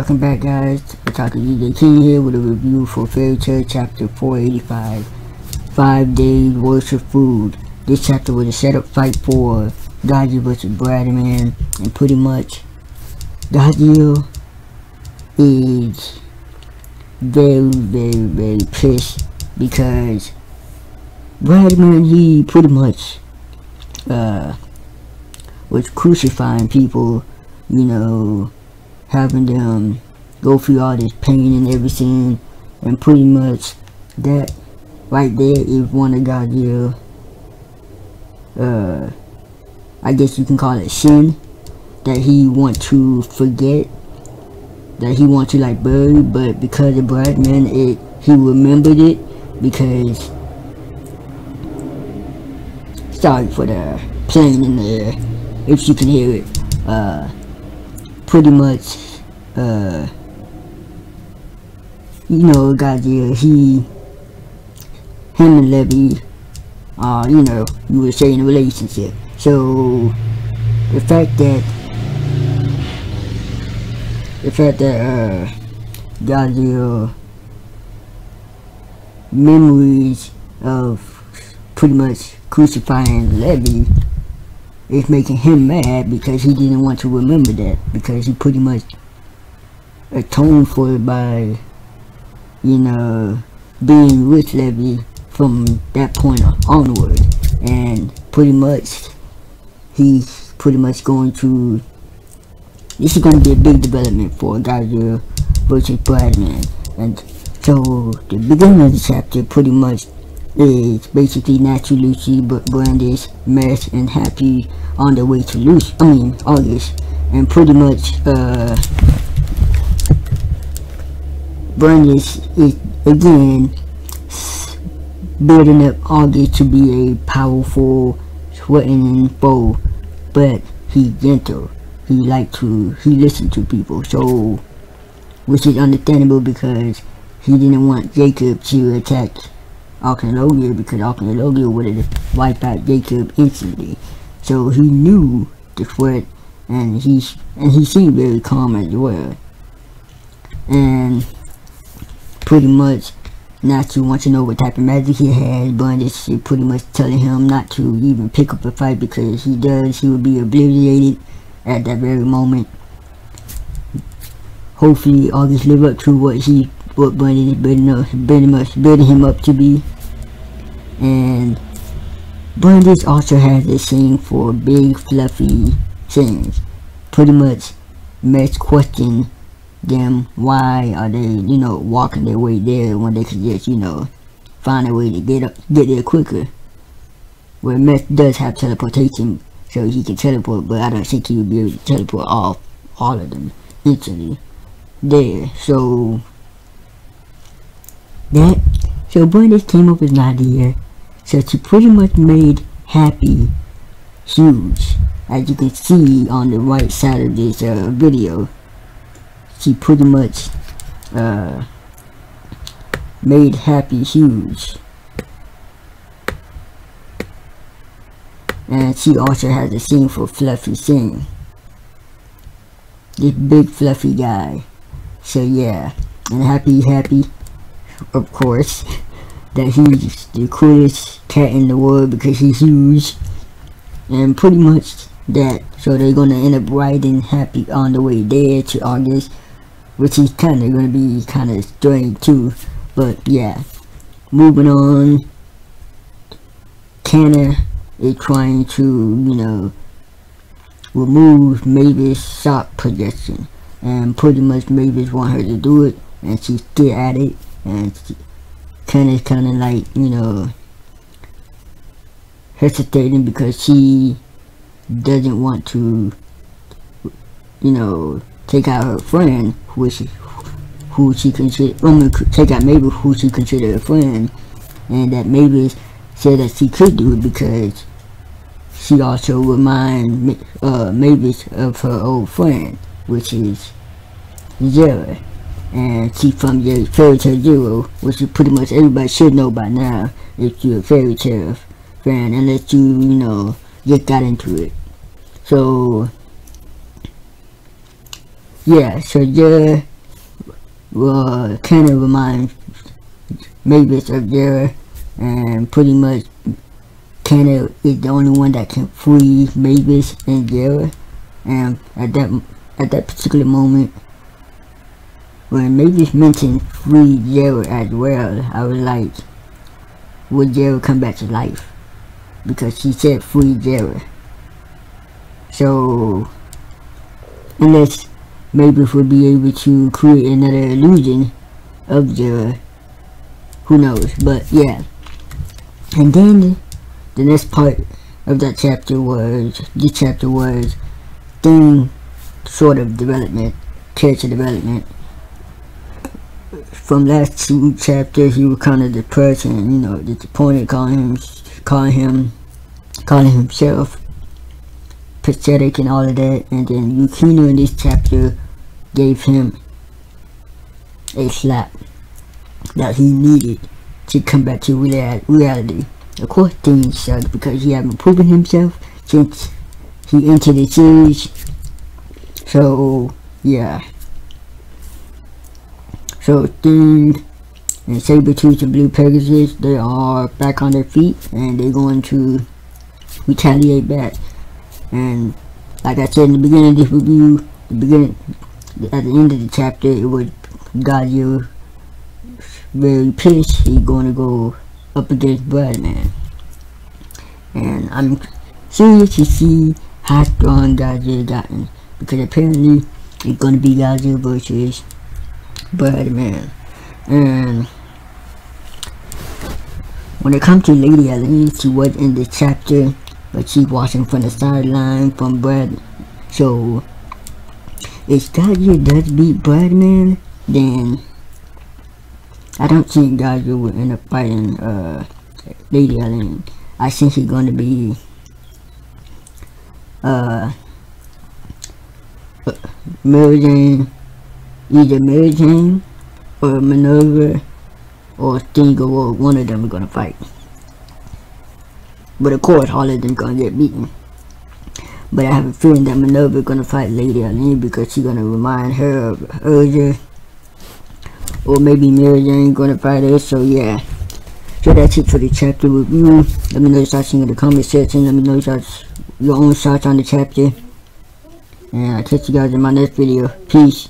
Welcome back, guys. We're talking DJ King here with a review for Fairy Tail Chapter 485, 5 days worth of food. This chapter was a setup fight for Gajeel vs. Bradman, and pretty much Gajeel is very pissed because Bradman, he pretty much was crucifying people, you know, having them go through all this pain and everything, and pretty much that right there is one of Gajeel, I guess you can call it sin, that he want to forget, that he want to like bury, but because of Bradman, he remembered it, because, sorry for the plane in the air, if you can hear it, pretty much, you know, Gajeel, him and Levy, you know, you would say in a relationship. So the fact that Gajeel memories of pretty much crucifying Levy is making him mad, because he didn't want to remember that, because he pretty much atoned for it by, you know, being with Levy from that point onward. And pretty much he's pretty much going to, this is going to be a big development for Gajeel versus Bradman. And so the beginning of the chapter pretty much is basically Natsu, Lucy, Brandish, Mess, and Happy on their way to August, and pretty much Brandish is again building up August to be a powerful, threatening foe, but he's gentle. He listens to people, so, which is understandable, because he didn't want Jacob to attack Alkalogia, because Alkalogia would have wiped out Jacob instantly. So he knew the threat, and he seemed very calm as well. And pretty much Natsu wants to know what type of magic he has, but it's pretty much telling him not to even pick up a fight, because he would be obliterated at that very moment. Hopefully August live up to what Brandish is building him up to be. And Brandish also has a thing for big fluffy things. Pretty much Mess question them, why are they, you know, walking their way there when they could just, you know, find a way to get there quicker. Where Mess does have teleportation, so he can teleport, but I don't think he would be able to teleport all of them instantly there. So Brandish came up with an idea. So she pretty much made Happy huge. As you can see on the right side of this video, she pretty much made Happy huge. And she also has a scene for Fluffy Sing, this big fluffy guy. So yeah, and Happy, of course, that he's the coolest cat in the world because he's huge. And pretty much that, so they're gonna end up riding Happy on the way there to August, which is kinda gonna be kinda strange too. But yeah, moving on, Cana is trying to, you know, remove Mavis' shock projection, and pretty much Mavis want her to do it, and she's still at it, and Cana's kinda like, you know, hesitating because she doesn't want to, you know, take out her friend, who she consider, take out Mavis, who she considered a friend, and that Mavis said that she could do it because she also remind Mavis of her old friend, which is Zera, and she's from Fairy Tail Zero, which is pretty much everybody should know by now if you're a Fairy Tail fan, unless you know, just got into it. So yeah, so Cana reminds Mavis of Zera, and pretty much Cana is the only one that can free Mavis and Zera. And at that particular moment, when Mavis mentioned free Zera as well, I was like, would Zera come back to life? Because she said free Zera. So unless Mavis will be able to create another illusion of Zera, who knows? But yeah. And then the next part of that chapter was, thing sort of development, character development. From last 2 chapters, he was kind of depressed and, you know, disappointed, calling himself pathetic and all of that. And then Yukino in this chapter gave him a slap that he needed to come back to reality. Of course, things suck because he hasn't proven himself since he entered the series. So yeah. So Sting and Sabretooth and Blue Pegasus, they are back on their feet and they're going to retaliate back. And like I said in the beginning of this review, at the end of the chapter, it was Gajeel very pissed. He's going to go up against Bradman. And I'm curious to see how strong Gajeel gotten, because apparently it's going to be Gajeel versus Bradman. And when it comes to Lady Helene, she was in this chapter, but she's watching from the sideline from Brad. So if Gajeel does beat Bradman, then I don't think Gajeel will end up fighting Lady Helene. I think he's going to be either Mary Jane or Minerva or Sting, or one of them are going to fight. But of course, all of them going to get beaten. But I have a feeling that Minerva is going to fight Lady Helene because she's going to remind her of Urza. Or maybe Mary Jane going to fight her. So yeah. So that's it for the chapter review. Let me know your thoughts in the comment section. Let me know your own thoughts on the chapter. And I'll catch you guys in my next video. Peace.